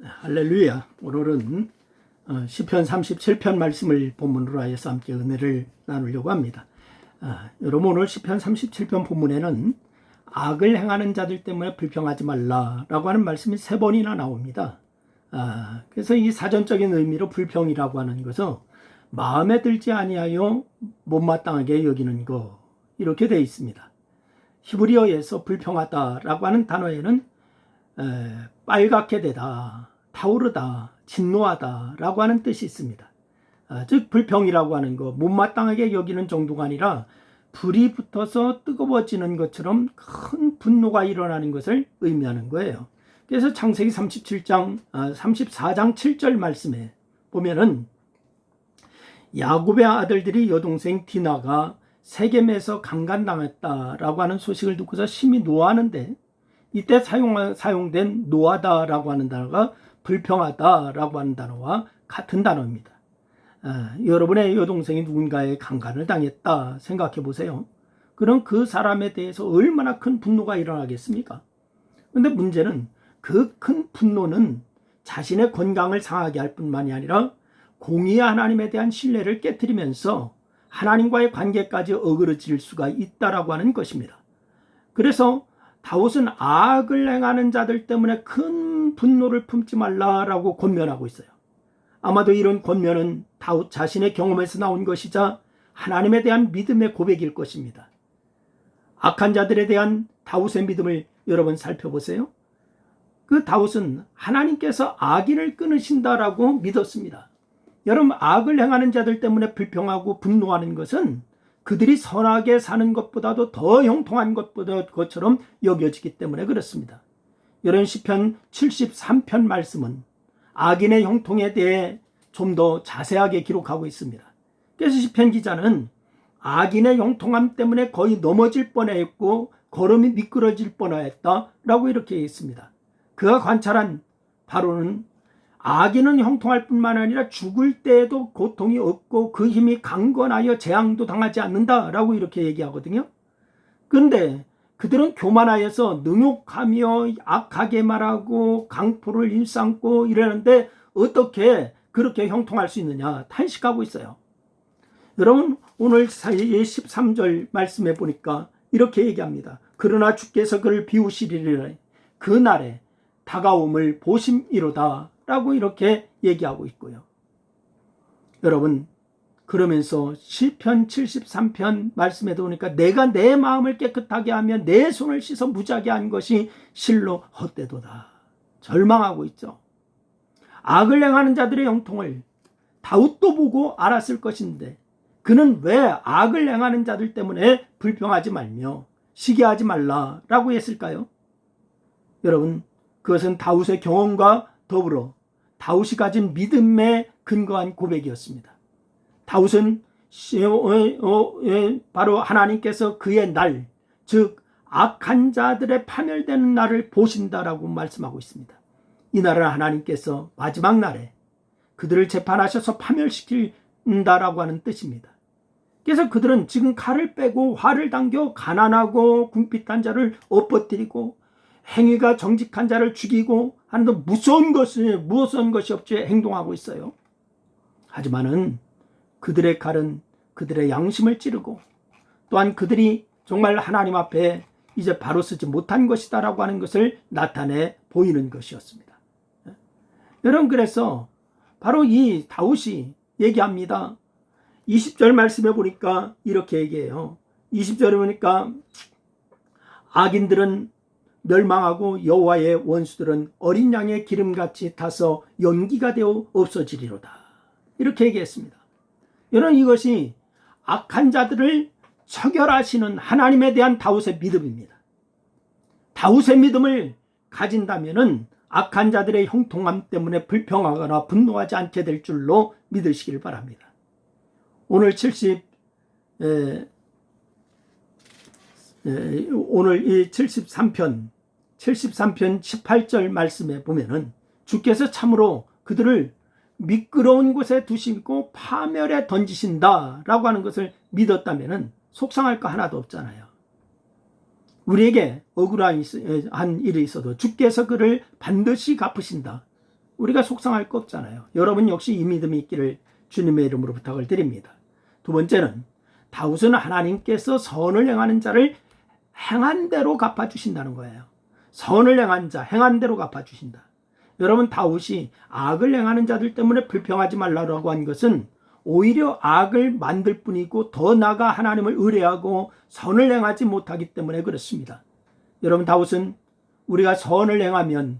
할렐루야. 오늘은 시편 37편 말씀을 본문으로 하여서 함께 은혜를 나누려고 합니다. 여러분, 오늘 시편 37편 본문에는 악을 행하는 자들 때문에 불평하지 말라라고 하는 말씀이 3번이나 나옵니다. 그래서 이 사전적인 의미로 불평이라고 하는 것은 마음에 들지 아니하여 못마땅하게 여기는 것, 이렇게 되어 있습니다. 히브리어에서 불평하다라고 하는 단어에는 빨갛게 되다, 타오르다, 진노하다 라고 하는 뜻이 있습니다. 즉 불평이라고 하는 것, 못마땅하게 여기는 정도가 아니라 불이 붙어서 뜨거워지는 것처럼 큰 분노가 일어나는 것을 의미하는 거예요. 그래서 창세기 34장 7절 말씀에 보면은 야곱의 아들들이 여동생 디나가 세겜에서 강간당했다라고 하는 소식을 듣고서 심히 노하는데, 이때 사용된 노하다라고 하는 단어가 불평하다라고 하는 단어와 같은 단어입니다. 여러분의 여동생이 누군가의 강간을 당했다 생각해 보세요. 그럼 그 사람에 대해서 얼마나 큰 분노가 일어나겠습니까? 그런데 문제는 그 큰 분노는 자신의 건강을 상하게 할 뿐만이 아니라 공의의 하나님에 대한 신뢰를 깨트리면서 하나님과의 관계까지 어그러질 수가 있다라고 하는 것입니다. 그래서 다윗은 악을 행하는 자들 때문에 큰 분노를 품지 말라라고 권면하고 있어요. 아마도 이런 권면은 다윗 자신의 경험에서 나온 것이자 하나님에 대한 믿음의 고백일 것입니다. 악한 자들에 대한 다윗의 믿음을 여러분 살펴보세요. 그 다윗은 하나님께서 악인을 끊으신다라고 믿었습니다. 여러분, 악을 행하는 자들 때문에 불평하고 분노하는 것은 그들이 선하게 사는 것보다도 더 형통한 것처럼 여겨지기 때문에 그렇습니다. 이런 시편 73편 말씀은 악인의 형통에 대해 좀 더 자세하게 기록하고 있습니다. 그래서 시편 기자는 악인의 형통함 때문에 거의 넘어질 뻔했고 걸음이 미끄러질 뻔했다라고 이렇게 했습니다. 그가 관찰한 바로는 악인은 형통할 뿐만 아니라 죽을 때에도 고통이 없고 그 힘이 강건하여 재앙도 당하지 않는다라고 이렇게 얘기하거든요. 그런데 그들은 교만하여서 능욕하며 악하게 말하고 강포를 일삼고 이러는데 어떻게 그렇게 형통할 수 있느냐 탄식하고 있어요. 여러분, 오늘 13절 말씀해 보니까 이렇게 얘기합니다. 그러나 주께서 그를 비우시리라, 그날에 다가옴을 보심이로다 라고 이렇게 얘기하고 있고요. 여러분, 그러면서 시편 73편 말씀에도 보니까 내가 내 마음을 깨끗하게 하며 내 손을 씻어 무지하게 한 것이 실로 헛되도다, 절망하고 있죠. 악을 행하는 자들의 형통을 다윗도 보고 알았을 것인데 그는 왜 악을 행하는 자들 때문에 불평하지 말며 시기하지 말라라고 했을까요? 여러분, 그것은 다윗의 경험과 더불어 다윗이 가진 믿음에 근거한 고백이었습니다. 다윗은 바로 하나님께서 그의 날, 즉 악한 자들의 파멸되는 날을 보신다라고 말씀하고 있습니다. 이 날은 하나님께서 마지막 날에 그들을 재판하셔서 파멸시킨다라고 하는 뜻입니다. 그래서 그들은 지금 칼을 빼고 활을 당겨 가난하고 궁핍한 자를 엎어뜨리고 행위가 정직한 자를 죽이고 하는 무서운 것이 없이 행동하고 있어요. 하지만은 그들의 칼은 그들의 양심을 찌르고 또한 그들이 정말 하나님 앞에 이제 바로 쓰지 못한 것이다라고 하는 것을 나타내 보이는 것이었습니다. 여러분, 그래서 바로 이 다윗이 얘기합니다. 20절 말씀해 보니까 이렇게 얘기해요. 20절에 보니까 악인들은 멸망하고 여호와의 원수들은 어린 양의 기름같이 타서 연기가 되어 없어지리로다, 이렇게 얘기했습니다. 여러분, 이것이 악한 자들을 처결하시는 하나님에 대한 다윗의 믿음입니다. 다윗의 믿음을 가진다면은 악한 자들의 형통함 때문에 불평하거나 분노하지 않게 될 줄로 믿으시길 바랍니다. 오늘 이 73편 18절 말씀에 보면은 주께서 참으로 그들을 미끄러운 곳에 두시고 파멸에 던지신다라고 하는 것을 믿었다면은 속상할 거 하나도 없잖아요. 우리에게 억울한 일이 있어도 주께서 그를 반드시 갚으신다, 우리가 속상할 거 없잖아요. 여러분 역시 이 믿음이 있기를 주님의 이름으로 부탁을 드립니다. 두 번째는 다윗은 하나님께서 선을 행하는 자를 행한 대로 갚아주신다는 거예요. 선을 행한 자, 행한 대로 갚아주신다. 여러분, 다윗이 악을 행하는 자들 때문에 불평하지 말라고 한 것은 오히려 악을 만들 뿐이고 더 나아가 하나님을 의뢰하고 선을 행하지 못하기 때문에 그렇습니다. 여러분, 다윗은 우리가 선을 행하면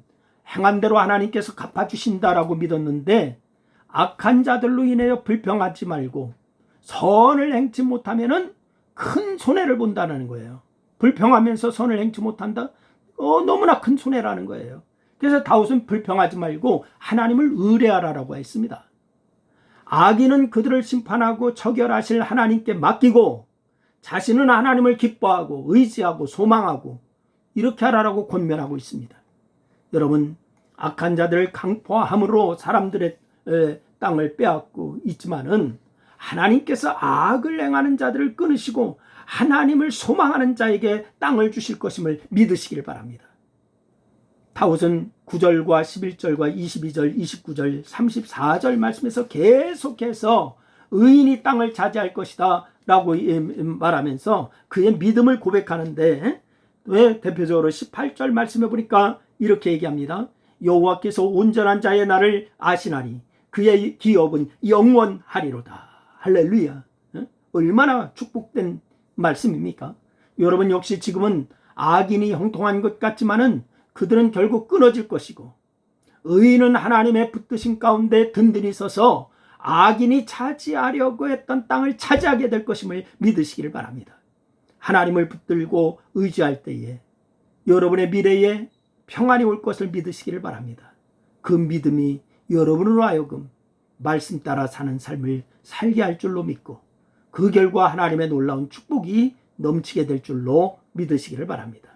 행한 대로 하나님께서 갚아주신다라고 믿었는데 악한 자들로 인하여 불평하지 말고 선을 행치 못하면 큰 손해를 본다는 거예요. 불평하면서 선을 행치 못한다? 너무나 큰 손해라는 거예요. 그래서 다윗은 불평하지 말고 하나님을 의뢰하라고 했습니다. 악인은 그들을 심판하고 처결하실 하나님께 맡기고 자신은 하나님을 기뻐하고 의지하고 소망하고 이렇게 하라고 권면하고 있습니다. 여러분, 악한 자들을 강포함으로 사람들의 땅을 빼앗고 있지만은 하나님께서 악을 행하는 자들을 끊으시고 하나님을 소망하는 자에게 땅을 주실 것임을 믿으시길 바랍니다. 다윗은 9절과 11절과 22절, 29절, 34절 말씀에서 계속해서 의인이 땅을 차지할 것이다 라고 말하면서 그의 믿음을 고백하는데, 왜 대표적으로 18절 말씀해 보니까 이렇게 얘기합니다. 여호와께서 온전한 자의 날을 아시나니 그의 기업은 영원하리로다. 할렐루야. 얼마나 축복된 말씀입니까? 여러분 역시 지금은 악인이 형통한 것 같지만은 그들은 결국 끊어질 것이고 의인은 하나님의 붙드신 가운데 든든히 서서 악인이 차지하려고 했던 땅을 차지하게 될 것임을 믿으시기를 바랍니다. 하나님을 붙들고 의지할 때에 여러분의 미래에 평안이 올 것을 믿으시기를 바랍니다. 그 믿음이 여러분으로 하여금 말씀 따라 사는 삶을 살게 할 줄로 믿고 그 결과 하나님의 놀라운 축복이 넘치게 될 줄로 믿으시기를 바랍니다.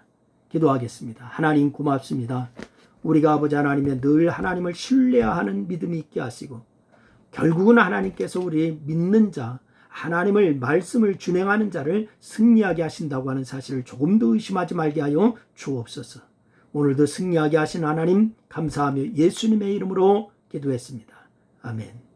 기도하겠습니다. 하나님 고맙습니다. 우리가 아버지 하나님의 늘 하나님을 신뢰하는 믿음이 있게 하시고 결국은 하나님께서 우리 믿는 자, 하나님을 말씀을 준행하는 자를 승리하게 하신다고 하는 사실을 조금 더 의심하지 말게 하여 주옵소서. 오늘도 승리하게 하신 하나님 감사하며 예수님의 이름으로 기도했습니다. 아멘.